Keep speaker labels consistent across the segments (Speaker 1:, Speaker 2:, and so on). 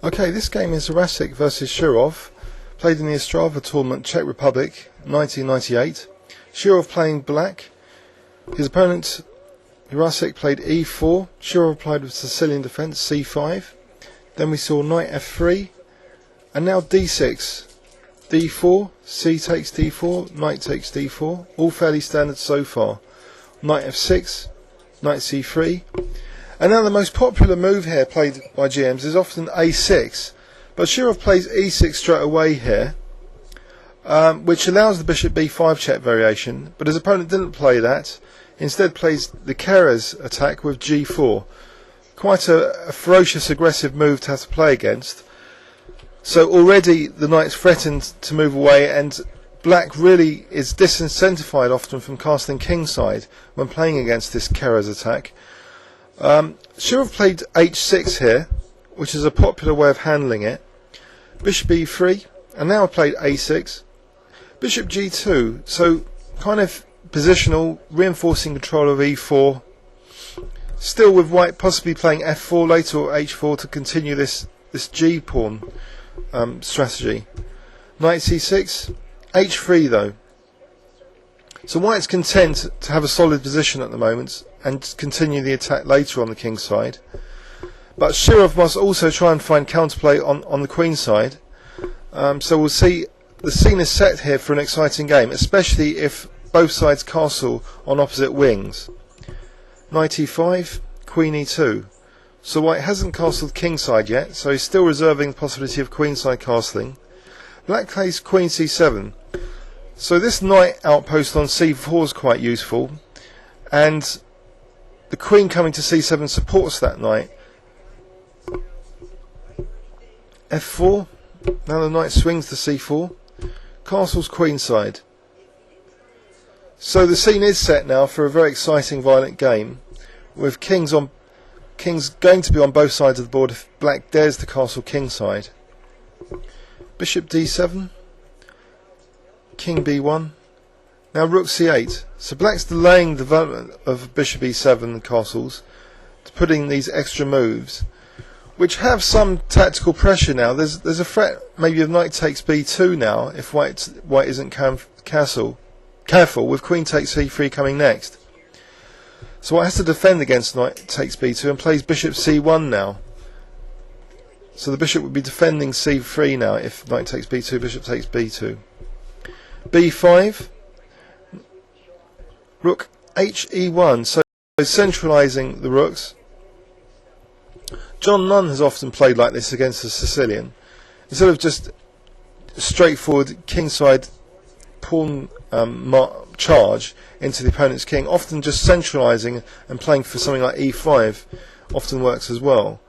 Speaker 1: Okay, this game is Hrazek versus Shirov, played in the Ostrava tournament, Czech Republic, 1998. Shirov playing black. His opponent, Hrazek, played e4. Shirov played with Sicilian defence, c5. Then we saw knight f3, and now d6, d4, c takes d4, knight takes d4, all fairly standard so far. Knight f6, knight c3. And now the most popular move here played by GMs is often a6, but Shirov plays e6 straight away here, which allows the bishop b5 check variation, but his opponent didn't play that, instead plays the Keres attack with g4. Quite a ferocious aggressive move to have to play against. So already the knight's threatened to move away, and black really is disincentivied often from casting kingside when playing against this Keres attack. Shirov played h6 here, which is a popular way of handling it. Bishop e3, and now played a6. Bishop g2, so kind of positional, reinforcing control of e4. Still with white possibly playing f4 later or h4 to continue this g pawn strategy. Knight c6, h3 though. So white's content to have a solid position at the moment and continue the attack later on the king side. But Shirov must also try and find counterplay on the queen side. So we'll see, the scene is set here for an exciting game, especially if both sides castle on opposite wings. Knight e5, queen e2. So white hasn't castled kingside yet, so he's still reserving the possibility of queenside castling. Black plays queen c7. So this knight outpost on c4 is quite useful, and the queen coming to c7 supports that knight. f4, now the knight swings to c4, castles queenside. So the scene is set now for a very exciting violent game, with kings going to be on both sides of the board if black dares to castle kingside. Bishop d7, king b1, now rook c8. So black's delaying the development of bishop e7 and castles, to putting these extra moves, which have some tactical pressure now. There's a threat maybe of knight takes b2 now if white isn't careful with queen takes c3 coming next. So white has to defend against knight takes b2 and plays bishop c1 now. So the bishop would be defending c3 now if knight takes b2, bishop takes b2. b5, rook he1, so centralising the rooks. John Nunn has often played like this against the Sicilian. Instead of just straightforward kingside pawn charge into the opponent's king, often just centralising and playing for something like e5 often works as well.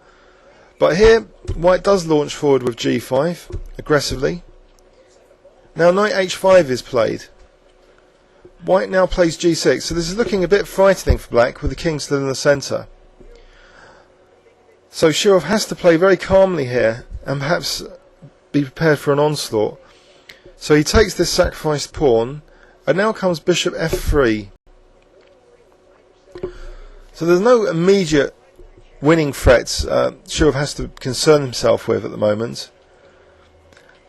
Speaker 1: But here white does launch forward with g5 aggressively. Now knight h5 is played. White now plays g6, so this is looking a bit frightening for black with the king still in the centre. So Shirov has to play very calmly here and perhaps be prepared for an onslaught. So he takes this sacrificed pawn, and now comes bishop f3. So there's no immediate winning threats Shirov has to concern himself with at the moment.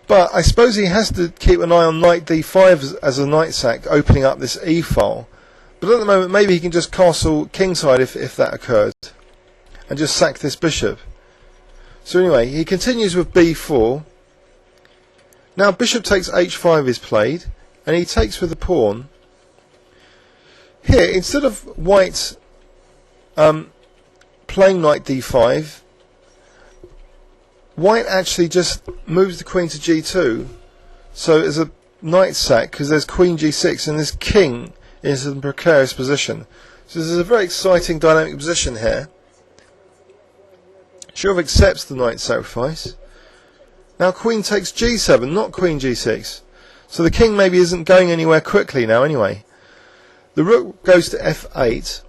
Speaker 1: But I suppose he has to keep an eye on knight d5 as a knight sack, opening up this e-file. But at the moment maybe he can just castle kingside if that occurs, and just sack this bishop. So anyway, he continues with b4. Now bishop takes h5 is played, and he takes with the pawn. Here, instead of white playing knight d5, white actually just moves the queen to g2, so as a knight sack, because there's queen g6 and this king is in a precarious position. So this is a very exciting dynamic position here. Shirov accepts the knight sacrifice. Now queen takes g7, not queen g6. So the king maybe isn't going anywhere quickly now anyway. The rook goes to f8,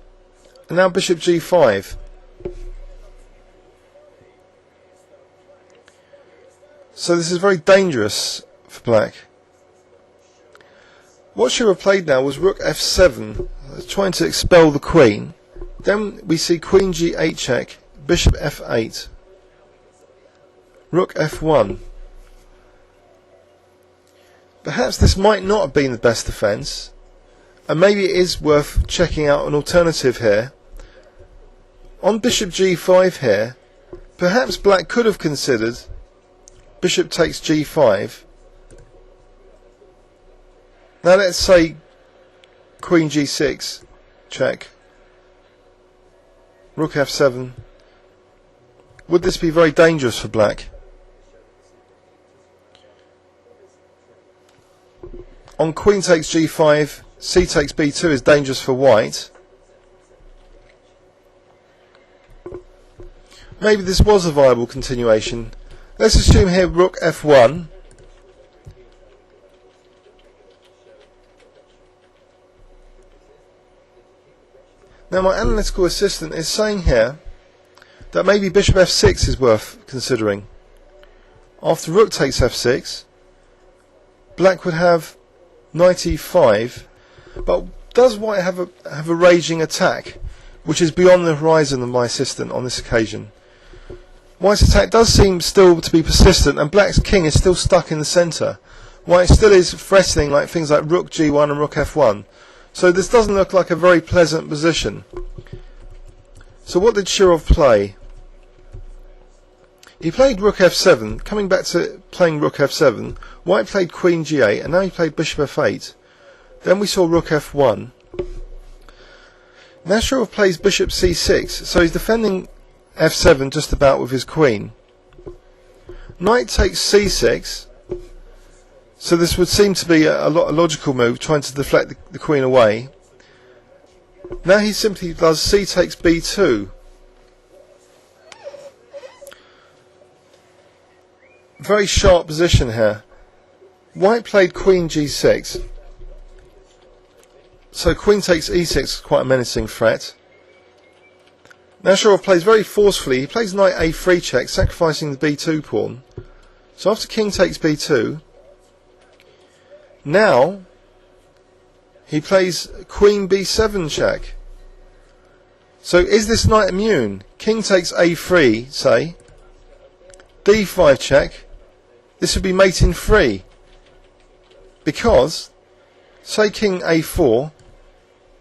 Speaker 1: and now bishop g5. So this is very dangerous for black. What Shirov played now was rook f7, trying to expel the queen. Then we see queen g8 check, bishop f8. Rook f1. Perhaps this might not have been the best defence, and maybe it is worth checking out an alternative here. On bishop g5 here, perhaps black could have considered bishop takes g5. Now let's say queen g6, check, rook f7. Would this be very dangerous for black? On queen takes g5, c takes b2 is dangerous for white. Maybe this was a viable continuation. Let's assume here rook f1. Now my analytical assistant is saying here that maybe bishop f6 is worth considering. After rook takes f6, black would have knight e5, but does white have a raging attack, which is beyond the horizon of my assistant on this occasion? White's attack does seem still to be persistent, and black's king is still stuck in the centre. White still is threatening like things like rook g1 and rook f1. So this doesn't look like a very pleasant position. So what did Shirov play? He played rook f7. Coming back to playing rook f7, white played queen g8, and now he played bishop f8. Then we saw rook f1. Now Shirov plays bishop c6, so he's defending f7 just about with his queen. Knight takes c6, so this would seem to be a logical move, trying to deflect the queen away. Now he simply does c takes b2. Very sharp position here. White played queen g6, so queen takes e6, quite a menacing threat. Now Shirov plays very forcefully. He plays knight a3 check, sacrificing the b2 pawn. So after king takes b2, now he plays queen b7 check. So is this knight immune? King takes a3, say, d5 check. This would be mate in 3, because say king a4,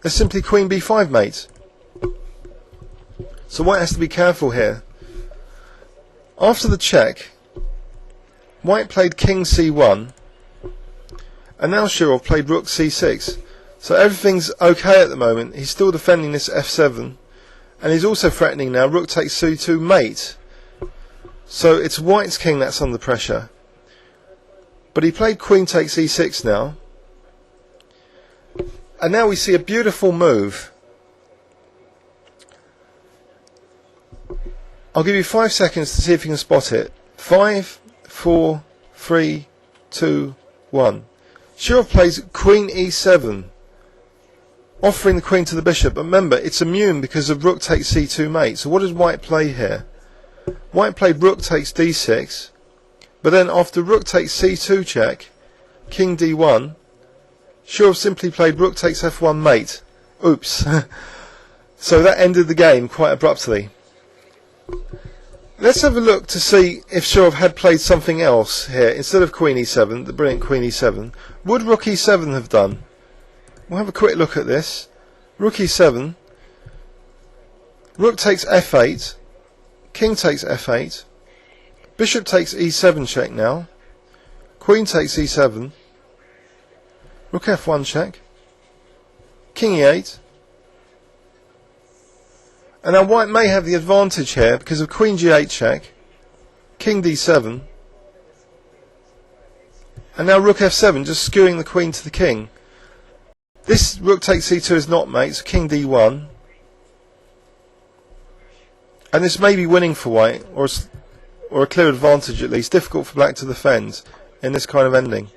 Speaker 1: there's simply queen b5 mate. So white has to be careful here. After the check, white played king c1, and now Shirov played rook c6. So everything's okay at the moment. He's still defending this f7, and he's also threatening now rook takes c2 mate. So it's white's king that's under pressure. But he played queen takes e6 now, and now we see a beautiful move. I'll give you 5 seconds to see if you can spot it. 5, 4, 3, 2, 1. Shirov plays queen e7, offering the queen to the bishop. But remember, it's immune because of rook takes c2 mate. So what does white play here? White played rook takes d6, but then after rook takes c2 check, king d1, Shirov simply played rook takes f1 mate. Oops. So that ended the game quite abruptly. Let's have a look to see if Shirov had played something else here instead of queen e7, the brilliant queen e7. Would rook e7 have done? We'll have a quick look at this. Rook e7, rook takes f8, king takes f8, bishop takes e7 check now, queen takes e7, rook f1 check, king e8. And now white may have the advantage here because of queen g8 check, king d7, and now rook f7, just skewing the queen to the king. This rook takes c2 is not mate, so king d1. And this may be winning for white, or a clear advantage at least. Difficult for black to defend in this kind of ending.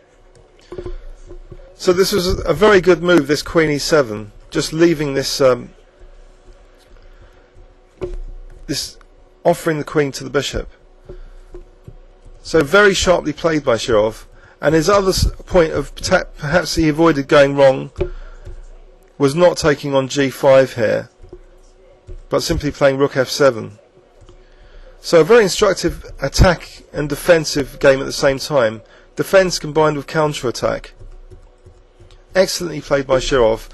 Speaker 1: So this was a very good move, this queen e7, just leaving this this offering the queen to the bishop. So very sharply played by Shirov. And his other point of perhaps he avoided going wrong was not taking on g5 here, but simply playing rook f7. So a very instructive attack and defensive game at the same time. Defense combined with counter-attack. Excellently played by Shirov.